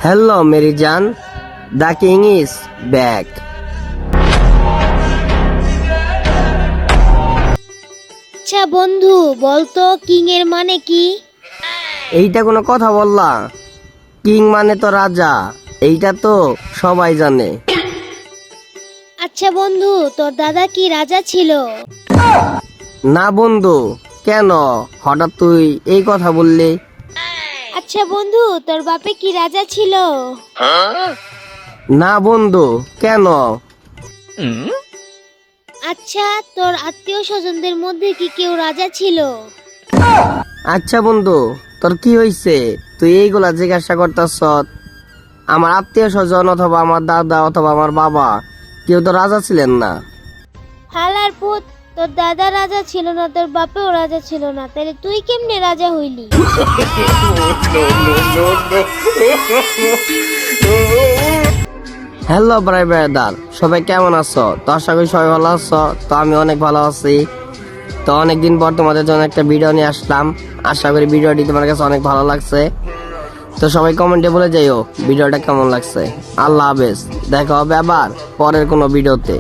Hello, Mary Jan. The king is back. আচ্ছা বন্ধু বলতো কিং এর মানে কি? এইটা কোনো কথা বললা? কিং মানে তো রাজা। এইটা তো সবাই জানে। আচ্ছা বন্ধু তোর দাদা কি রাজা ছিল? না বন্ধু, কেন হঠাৎ তুই এই কথা বললি? আচ্ছা বন্ধু তোর বাপে কি রাজা ছিল? না বন্ধু, কেন? আচ্ছা তোর আত্মীয় স্বজনদের মধ্যে কি কেউ রাজা ছিল? আচ্ছা বন্ধু, তোর কি হইছে? তুই এইগুলা জিজ্ঞাসা করতাছ? আমার আত্মীয় স্বজন অথবা আমার দাদা অথবা আমার বাবা কেউ তো রাজা ছিলেন না। হালার পুত, তোর দাদা রাজা ছিল না, তোর বাপেও রাজা ছিল না, তাহলে তুই কেমনে রাজা হইলি? হ্যালো ভাই ব্রাদার, সবাই কেমন আছো? তো আশা করি সবাই ভালো আছো। তো আমি অনেক ভালো আছি। তো অনেকদিন পর তোমাদের জন্য একটা ভিডিও নিয়ে আসলাম। আশা করি ভিডিওটি তোমার কাছে অনেক ভালো লাগছে। তো সবাই কমেন্টে বলে যাইও ভিডিওটা কেমন লাগছে। আল্লাহ হাফেজ, দেখা হবে আবার পরের কোনো ভিডিওতে।